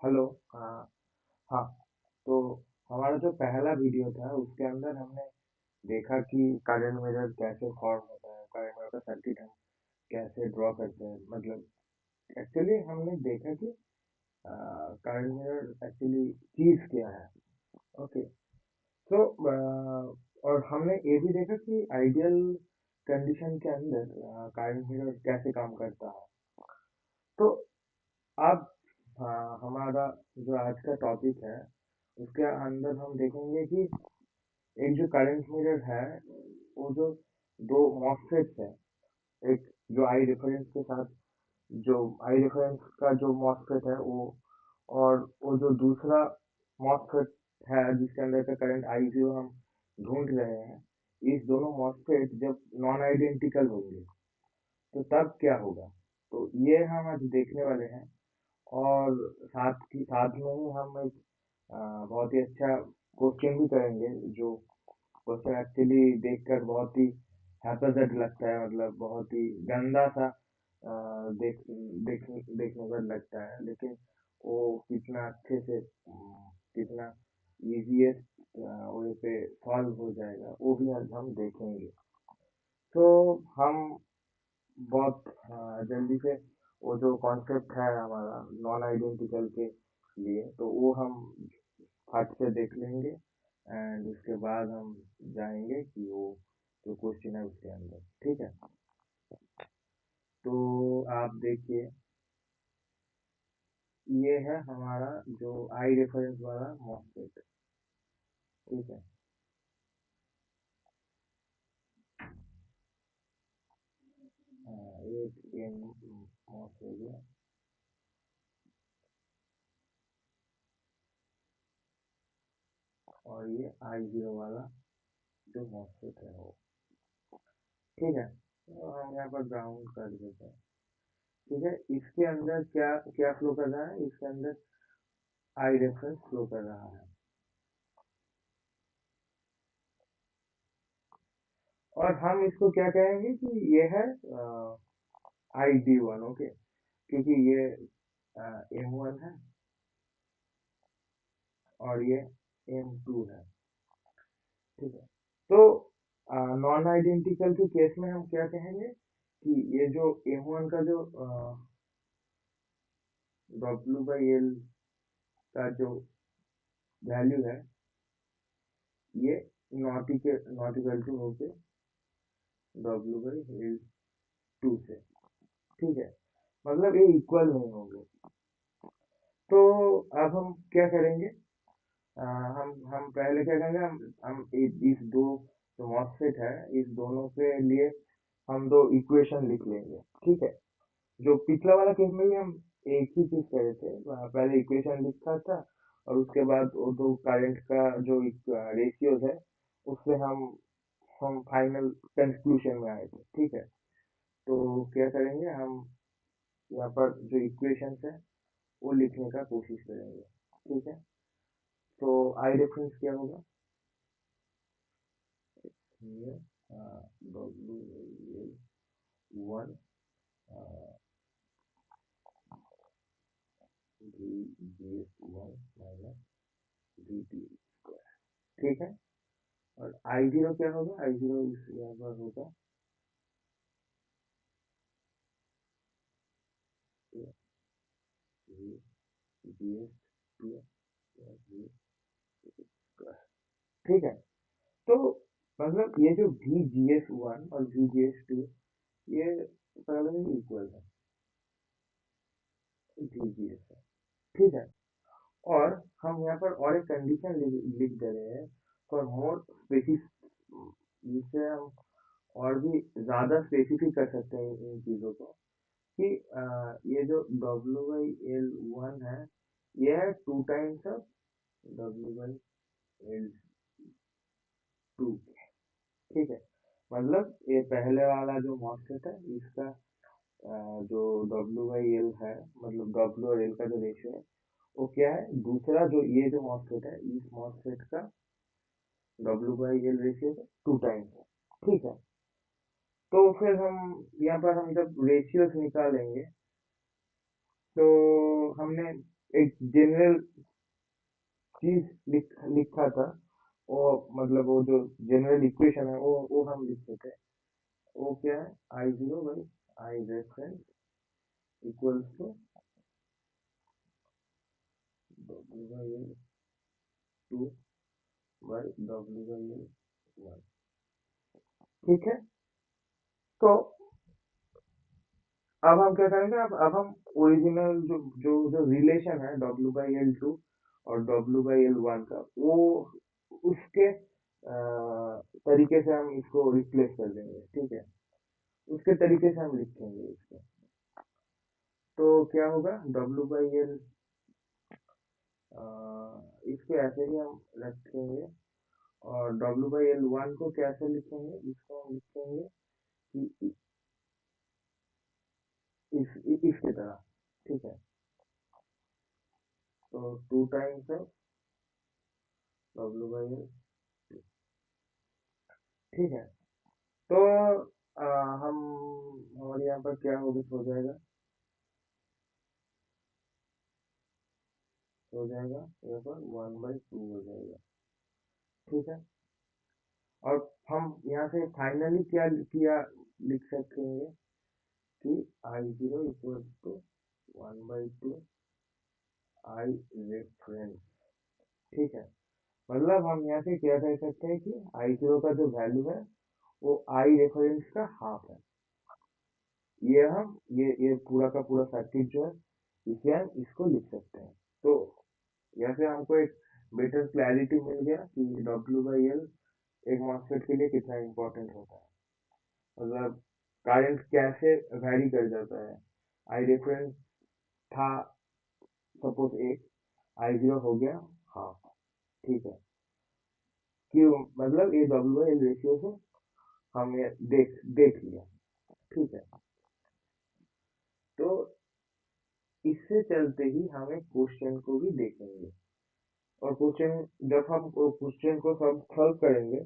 Hello. हाँ। तो हमारा जो पहला वीडियो था उसके अंदर हमने देखा कि करंट मिरर कैसे फॉर्म होता है, करंट मिरर का सर्किट हम कैसे ड्रॉ करते हैं। मतलब एक्चुअली हमने देखा कि करंट मिरर एक्चुअली चीज क्या है। ओके। तो और हमने ये भी देखा कि आइडियल कंडीशन के अंदर करंट मिरर कैसे काम करता है। तो अब हमारा जो आज का टॉपिक है उसके अंदर हम देखेंगे कि एक जो करंट मिरर है वो जो दो मॉसफेट्स है। एक जो आई रेफरेंस के साथ, जो आई रेफरेंस का जो मॉसफेट है वो, और वो जो दूसरा मॉसफेट है जिसके अंदर का करंट आई जीरो हम ढूंढ रहे हैं। इस दोनों मॉसफेट जब नॉन आइडेंटिकल होंगे तो तब क्या होगा, तो ये हम आज देखने वाले हैं। और साथ में ही हम एक बहुत ही अच्छा क्वेश्चन भी करेंगे, जो क्वेश्चन एक्चुअली देखकर बहुत ही हैप्पीजेड लगता है। मतलब बहुत ही गंदा सा देखने पर लगता है, लेकिन वो कितना अच्छे से कितना इजीएस्ट वे पे सॉल्व हो जाएगा वो भी आज हम देखेंगे। तो हम बहुत जल्दी से वो जो कॉन्सेप्ट है हमारा नॉन आइडेंटिकल के लिए, तो वो हम फट से देख लेंगे। एंड उसके बाद हम जाएंगे कि वो जो क्वेश्चन है उसके अंदर। ठीक है। तो आप देखिए, ये है हमारा जो आई रेफरेंस वाला मॉसफेट। ठीक है। एक एन मॉस हो गया, और ये आई जीरो वाला जो मॉसफेट है वो। ठीक है। तो हम यहाँ पर ग्राउंड कर देते हैं। ठीक है। इसके अंदर क्या क्या फ्लो कर रहा है, इसके अंदर आई रेफरेंस फ्लो कर रहा है। और हम इसको क्या कहेंगे कि ये है आई डी वन। ओके। क्योंकि ये एम वन है और ये एम टू है। ठीक है। तो नॉन आइडेंटिकल के केस में हम क्या कहेंगे कि ये जो एम वन का जो डब्ल्यू बाई एल का जो वैल्यू है, ये नॉट इक्वल टू होके डब्ल्यू बाई एल टू से। ठीक है। मतलब ये इक्वल नहीं होंगे। तो अब हम क्या करेंगे, हम पहले क्या करेंगे, हम इस दो जो मॉसफेट है इस दोनों के लिए हम दो इक्वेशन लिख लेंगे। ठीक है। जो पिछला वाला केस में भी हम एक ही चीज कर रहे थे, पहले इक्वेशन लिखा था और उसके बाद वो दो करंट का जो रेशियोज है उससे हम फाइनल कंक्लूजन में आए थे। ठीक है। तो क्या करेंगे हम, यहाँ पर जो इक्वेशंस है वो लिखने का कोशिश करेंगे। ठीक है। तो आई रेफरेंस क्या होगा, ये W L one we G S one minus we T square. ठीक है। और आई जीरो क्या होगा, आई जीरो इस यहाँ पर होगा V G S two V square. ठीक है। तो मतलब ये जो वी जी एस वन और वी जी एस टू, ये पहले इक्वल है वी जी एस है। ठीक है। और हम यहाँ पर और एक कंडीशन लिख दे रहे हैं फॉर मोर स्पेसिफिक, जिससे हम और भी ज़्यादा स्पेसिफिक कर सकते हैं इन चीज़ों को, कि ये जो डब्ल्यू बाई एल वन है ये है two times of W by L to. ठीक है। मतलब ये पहले वाला जो मॉसफेट है इसका जो डब्ल्यू बाई एल है, मतलब डब्ल्यू और एल का जो रेशियो है वो क्या है, दूसरा जो ये जो मॉसफेट है इस मॉसफेट का डब्ल्यू बाई एल रेशियो का टू टाइम्स है। ठीक है। तो फिर हम यहाँ पर हम जब रेशियोज निकालेंगे, तो हमने एक जनरल चीज लिखा था, वो मतलब वो जो जनरल इक्वेशन है वो हम लिखते थे। वो क्या है, I zero by I reference equals to W by L two by W by L one. ठीक है। तो अब हम क्या करेंगे, अब हम ओरिजिनल जो रिलेशन है डब्ल्यू बाई एल टू और डब्ल्यू बाई एल वन का, वो उसके तरीके से हम इसको रिप्लेस कर देंगे। ठीक है, उसके तरीके से हम लिखेंगे इसको। तो क्या होगा, डब्ल्यू बाई एल इसको ऐसे ही हम रखेंगे। और डब्ल्यू बाई एल वन को कैसे लिखेंगे, इसको हम लिखेंगे कि इसकी तरह। ठीक है, तो two times of W by L. ठीक है। तो हम हमारे यहाँ पर क्या हो जाएगा, यहाँ पर वन बाई टू हो जाएगा। ठीक है। और हम यहाँ से फाइनली क्या किया लिख सकेंगे कि I zero equal to one by two I reference. ठीक है, मतलब हम यहाँ से क्या कह सकते हैं कि आई जीरो का जो वैल्यू है वो आई रेफरेंस का हाफ है। ये हम ये पूरा का पूरा सर्किट जो है, इसे हम इसको लिख सकते हैं। तो यहाँ से हमको एक बेटर क्लैरिटी मिल गया कि डब्ल्यू बाई एल एक मॉसफेट के लिए कितना इम्पोर्टेंट होता है, मतलब करंट कैसे वैरी कर जाता है। आई रेफरेंस था सपोज एक, आई जीरो हो गया हाफ। ठीक है, क्यों, मतलब ये डब्ल्यू बाई एल रेशियो से हमने देख लिया। ठीक है, तो इससे चलते ही हमें क्वेश्चन को भी देखेंगे। और क्वेश्चन, जब हम क्वेश्चन को सॉल्व करेंगे,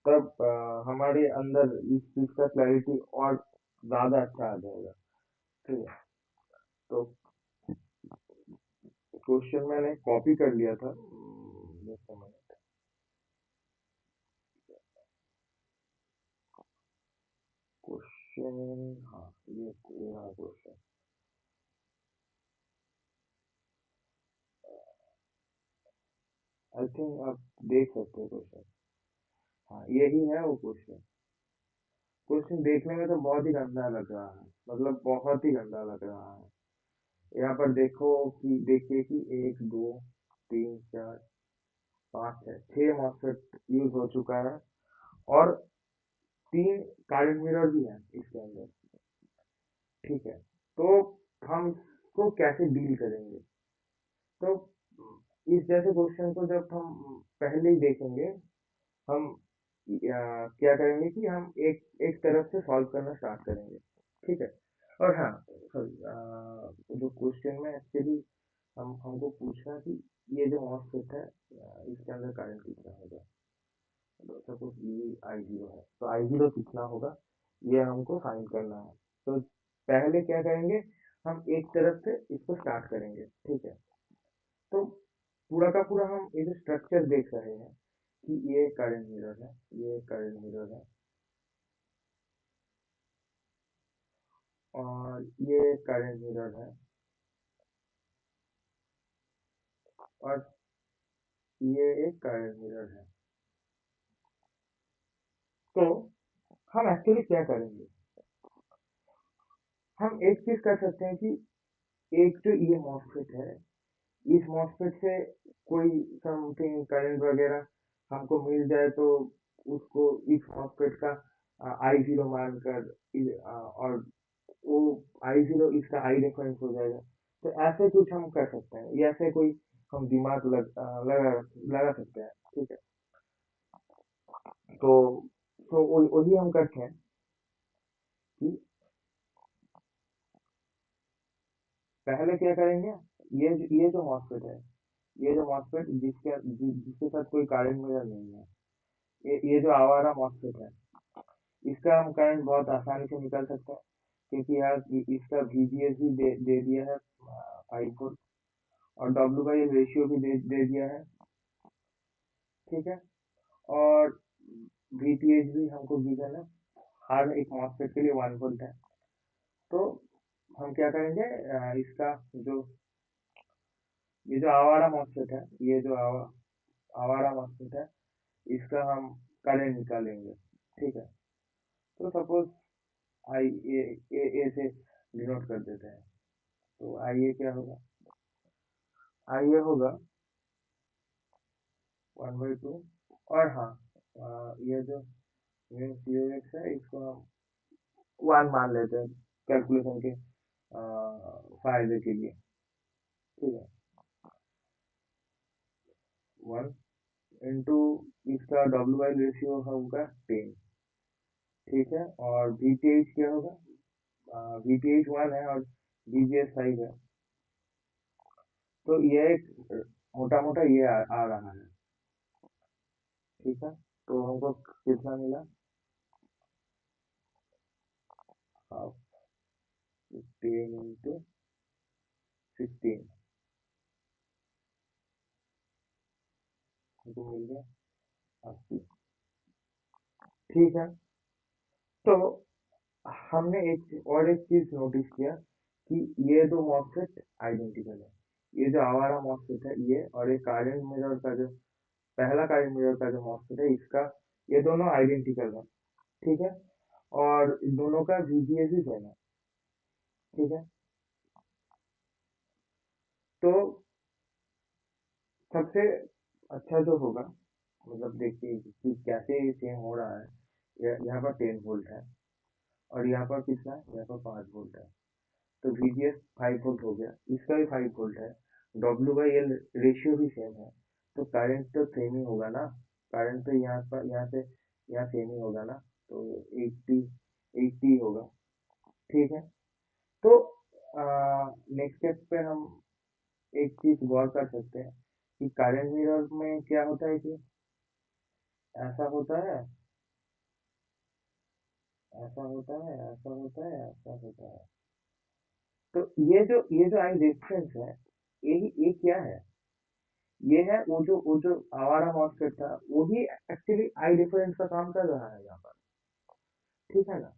तब हमारे अंदर इस चीज का क्लैरिटी और ज्यादा अच्छा आ जाएगा। ठीक है, तो क्वेश्चन मैंने कॉपी कर लिया था। just a minute। क्वेश्चन, हाँ, ये रहा क्वेश्चन। आई थिंक आप देख सकते हो क्वेश्चन। हाँ, यही है वो क्वेश्चन। क्वेश्चन देखने में तो बहुत ही गंदा लग रहा है, मतलब बहुत ही गंदा लग रहा है। यहाँ पर देखिए कि एक दो तीन चार पाँच है, छह मॉसफेट यूज हो चुका है। और तीन करंट मिरर भी है इसके अंदर। ठीक है, तो हम इसको कैसे डील करेंगे। तो इस जैसे क्वेश्चन को जब हम पहले ही देखेंगे, हम क्या करेंगे कि हम एक एक तरफ से सॉल्व करना स्टार्ट करेंगे। ठीक है। और हाँ, सॉरी, जो क्वेश्चन में एक्चुअली हमको पूछना कि ये जो मॉसफेट है, इसके अंदर करंट कितना होगा। सपोज ये आई जीरो है, तो आई जीरो कितना होगा ये हमको फाइंड करना है। तो पहले क्या करेंगे, हम एक तरफ से इसको स्टार्ट करेंगे। ठीक है, तो पूरा का पूरा हम ये जो स्ट्रक्चर देख रहे हैं कि ये करंट मिरर है, ये करंट मिरर है, और ये करंट मिरर है, और ये एक करंट मिरर है। तो हम एक्चुअली क्या करेंगे, हम एक चीज कर सकते हैं कि एक जो ये मॉसफेट है, इस मॉसफेट से कोई समथिंग करंट वगैरह हमको मिल जाए, तो उसको इस मॉसफेट का आई जीरो मानकर और वो आई जीरो इसका आई रेफरेंस हो जाएगा। तो ऐसे कुछ हम कर सकते हैं, या ऐसे कोई हम दिमाग लगा सकते हैं। ठीक है, तो वही हम करते हैं कि पहले क्या करेंगे, ये जो मॉसफेट है, ये जो मॉसफेट जिसके साथ कोई करंट मिरर नहीं है, ये जो आवारा मॉसफेट है, इसका हम करंट बहुत आसानी से निकाल सकते हैं। क्योंकि यार इसका VGS भी दे दिया है 5 वोल्ट, और डब्ल्यू बाई एल रेशियो भी दे दिया है, ठीक है। और वीटीएच भी हमको गिवन है, हर एक मॉसफेट के लिए 1 वोल्ट है। तो हम क्या करेंगे, इसका जो ये जो आवारा मॉसफेट है, ये जो आवारा मॉसफेट है, इसका हम करंट निकालेंगे, ठीक है। तो सपोज आई ए से डिनोट कर देते हैं। तो आई ए क्या होगा, आई ए होगा 1/2। और हाँ, ये जो म्यू सी ओ एक्स है, इसको हम 1 मान लेते हैं कैलकुलेशन के फायदे के लिए, ठीक है। 1 इंटू इसका डब्ल्यू बाई रेशियो होगा 10, ठीक है। और वी टी एच क्या होगा, वी टी एच 1 है और वी जी एस 5 है। तो ये एक मोटा मोटा ये आ रहा है, ठीक है। तो हमको कितना मिला, हाफ 15 इंटू 16 हमको मिल गया 80, ठीक है। तो हमने एक चीज नोटिस किया कि ये दो मॉसफेट आइडेंटिकल है। ये जो आवारा मॉसफेट है ये, और ये करंट मिरर का जो पहला करंट मिरर का जो मॉसफेट है इसका, ये दोनों आइडेंटिकल है, ठीक है। और दोनों का वीजीएस भी सेम है, ठीक है। तो सबसे अच्छा जो होगा, मतलब देखिए कि कैसे सेम हो रहा है। यहाँ पर 10 वोल्ट है और यहाँ पर कितना है, यहाँ पर 5 वोल्ट है। तो VGS 5 वोल्ट हो गया, इसका भी 5 वोल्ट है। W/L रेशियो भी सेम है, तो करंट तो सेम ही होगा ना। करंट तो यहाँ पर, यहाँ से यहाँ सेम ही होगा ना। तो 80 होगा, ठीक है। तो नेक्स्ट स्टेप पे हम एक चीज गौर कर सकते हैं कि करंट मिरर में क्या होता है कि ऐसा होता है, ऐसा होता है, ऐसा होता है, ऐसा होता है। तो ये जो आई रेफरेंस है, ये क्या है, ये है वो जो आवारा मॉस्फेट था, वो भी एक्चुअली आई डिफरेंस का काम कर रहा है यहाँ पर, ठीक है ना।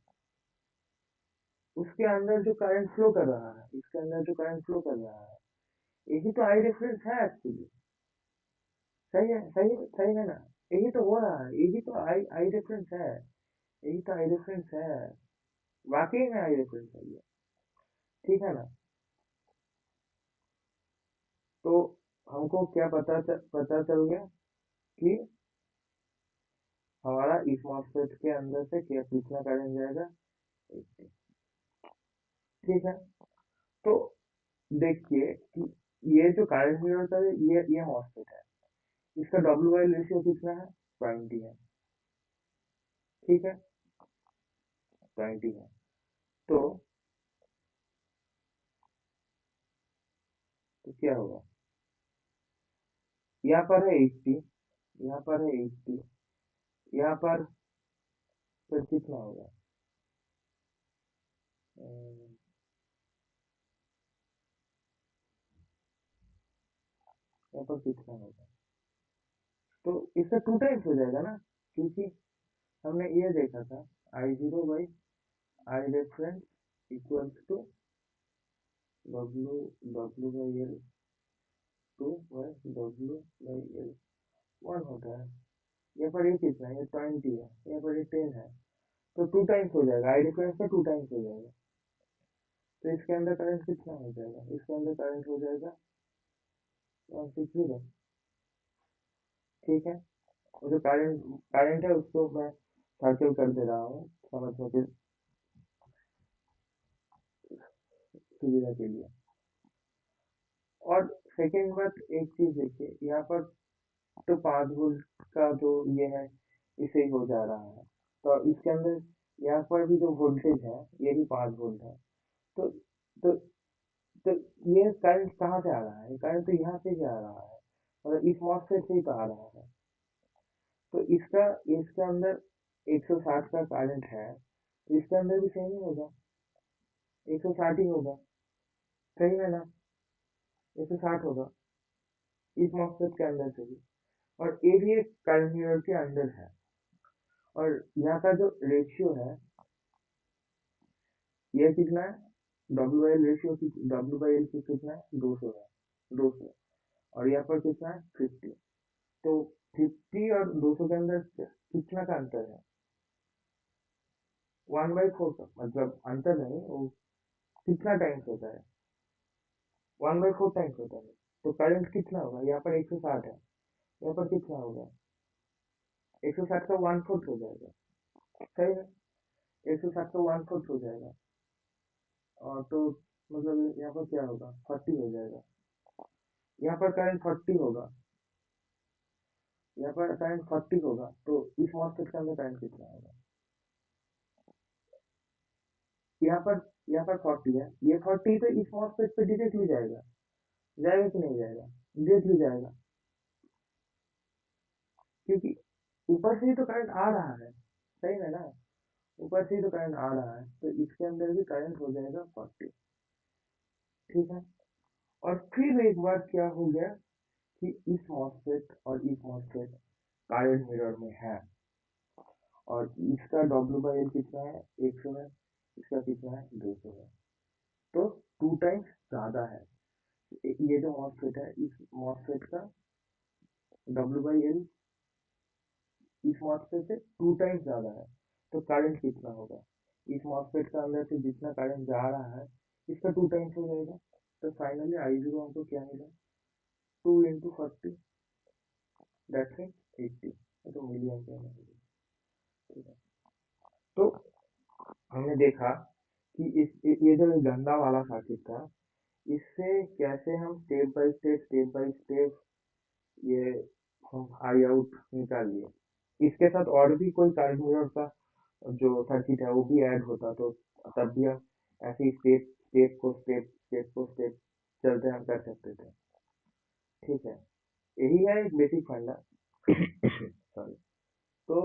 उसके अंदर जो करंट फ्लो कर रहा है, इसके अंदर जो करंट फ्लो कर रहा है, यही तो आई डिफरेंस है एक्चुअली। सही है, सही सही है ना। यही तो हो रहा है, यही तो आई आई डिफरेंस है, यही तो आई डिफरेंस है। वाकई में आई डिफरेंस है ये, ठीक है ना। तो हमको क्या पता चल गया कि हमारा इस मॉस्फेट के अंदर से क्या कितना करंट जाएगा, 80, ठीक है। तो देखिए कि ये जो करंट मिरर का ये मॉसफेट है, इसका डब्ल्यू वाई रेशियो कितना है, 20 है, ठीक है। 20 है। तो क्या होगा, यहाँ पर है 80, यहाँ पर है 80, यहाँ पर फिर कितना होगा, अम, यहाँ पर कितना होगा। तो इसका 2 टाइम्स हो जाएगा ना, क्योंकि हमने ये देखा था I0/I reference equals to W W by L 2/W/L 1 होता है। यहाँ पर ये कितना है, ये 20 है, यहाँ पर ये 10 है। तो 2 टाइम्स हो जाएगा, आई डिफरेंस का 2 टाइम्स हो जाएगा। तो इसके अंदर करंट कितना हो जाएगा, इसके अंदर करंट हो जाएगा 160, ठीक है। और जो करंट करंट है उसको मैं सर्कल कर दे रहा हूँ समझने की सुविधा के लिए। और सेकेंड बात, एक चीज देखिए यहाँ पर, तो 5 वोल्ट का जो ये है, इसे ही हो जा रहा है। तो इसके अंदर यहाँ पर भी जो वोल्टेज है, ये भी 5 वोल्ट है। तो तो तो ये करंट कहाँ से आ रहा है, करंट तो यहाँ से ही आ रहा है, मतलब इस मॉसफेट से ही तो आ रहा है। तो इसका इसके अंदर 160 का करंट है, तो इसके अंदर भी सेम ही होगा, 160 ही होगा, सही है ना। 160 होगा इस मॉस्फेट के अंदर से भी। और ये भी एक करंट मिरर के अंदर है। और यहाँ का जो रेशियो है, ये कितना है, W by L ratio, W by L कितना है, 200 है, 200। और यहाँ पर कितना है, 50। तो 50 और 200 के अंदर कितना का अंतर है, 1/4 का। मतलब अंतर नहीं, वो कितना टाइम्स होता है, 1/4 टाइम्स होता है। तो करंट कितना होगा, यहाँ पर 160 है, यहाँ पर कितना होगा, 160 का 1/4 हो जाएगा। सही है, 160 का 1/4 हो जाएगा। और तो मतलब यहाँ पर क्या होगा, 40 हो जाएगा। यहाँ पर करंट 40 होगा, यहाँ पर करंट 40 होगा, तो इस मॉस्फेट के अंदर करंट कितना होगा, यहाँ पर, यहाँ पर 40 है, ये 40 तो इस मॉस्फेट पे डायरेक्टली जाएगा, जाएगा कि नहीं जाएगा, डायरेक्टली जाएगा। क्योंकि ऊपर से ही तो करंट आ रहा है, सही है ना, ऊपर से ही तो करंट आ रहा है, तो इसके अंदर भी करंट हो जाएगा 40। ठीक है। और फिर एक बार क्या हो गया कि इस मॉस्फेट और इस मॉस्फेट करंट मिरर में है, और इसका डब्ल्यू बाई एल कितना है, 100 है, इसका कितना है, 200 है। तो 2 टाइम्स ज़्यादा है। ये जो मॉस्फेट है, इस मॉस्फेट का डब्ल्यू बाई एल इस मॉस्फेट से 2 टाइम्स ज़्यादा है। तो करंट कितना होगा, इस मॉस्फेट के अंदर से जितना करंट जा रहा है, इसका 2 टाइम्स हो जाएगा। तो फाइनली आई जीरो हमको क्या मिला, 2 into 40, दैट्स मीन 80। तो मिली एम्पियर में मिली। ठीक है। तो हमने देखा कि ये जो गंदा वाला सर्किट था, इससे कैसे हम स्टेप बाय स्टेप ये हम आई आउट निकाल लिए। इसके साथ और भी कोई करंट मिरर का जो सर्किट है वो भी ऐड होता, तो तब भी हम ऐसे ही स्टेप चलते हम कर सकते थे। ठीक है, यही है एक बेसिक फंडा। सॉरी। तो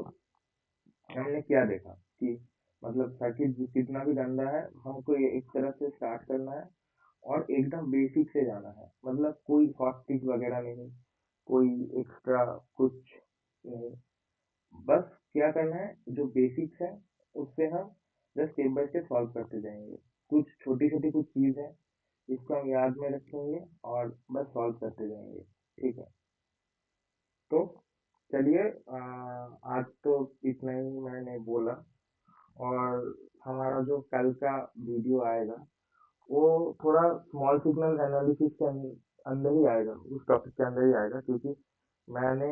हमने क्या देखा कि मतलब सर्किट कितना भी गंदा है, हमको ये एक तरह से स्टार्ट करना है और एकदम बेसिक से जाना है। मतलब कोई हॉट ट्रिक वगैरह नहीं, कोई एक्स्ट्रा कुछ नहीं, बस क्या करना है, जो बेसिक्स है उससे हम just step by step solve करते जाएंगे। कुछ छोटी छोटी कुछ चीज़ है, इसको हम याद में रखेंगे और बस सॉल्व करते जाएंगे। ठीक है। तो चलिए, आज तो इतना ही मैंने बोला। और हमारा जो कल का वीडियो आएगा, वो थोड़ा स्मॉल सिग्नल एनालिसिस के अंदर ही आएगा, उस टॉपिक के अंदर ही आएगा। क्योंकि मैंने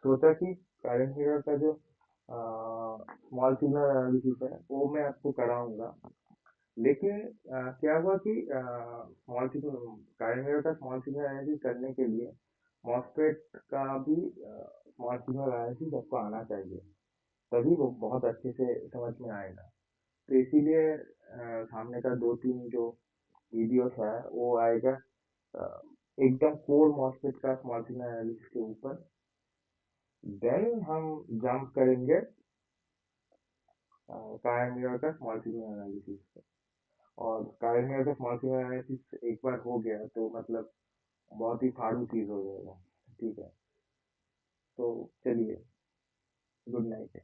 सोचा कि करंट मिरर का जो स्मॉल सिग्नल एनालिसिस है वो मैं आपको कराऊंगा। लेकिन क्या हुआ कि स्मॉल सिग्नल करंट मिरर का स्मॉल सिग्नल एनालिसिस करने के लिए मॉसफेट का भी स्मॉल सिग्नल एनालिसिस आपको आना चाहिए, तभी वो बहुत अच्छे से समझ में आएगा। तो इसीलिए सामने का 2-3 जो वीडियोस है वो आएगा अ, एकदम कोर मॉसफेट का स्मॉल सिग्नल एनालिसिस के ऊपर। देन हम जंप करेंगे कायरमिरर का स्मॉल सिग्नल एनालिसिस पे। और कायरमिरर का स्मॉल सिग्नल एनालिसिस एक बार हो गया तो मतलब बहुत ही फाड़ू चीज हो जाएगा। ठीक है, तो चलिए, गुड नाइट।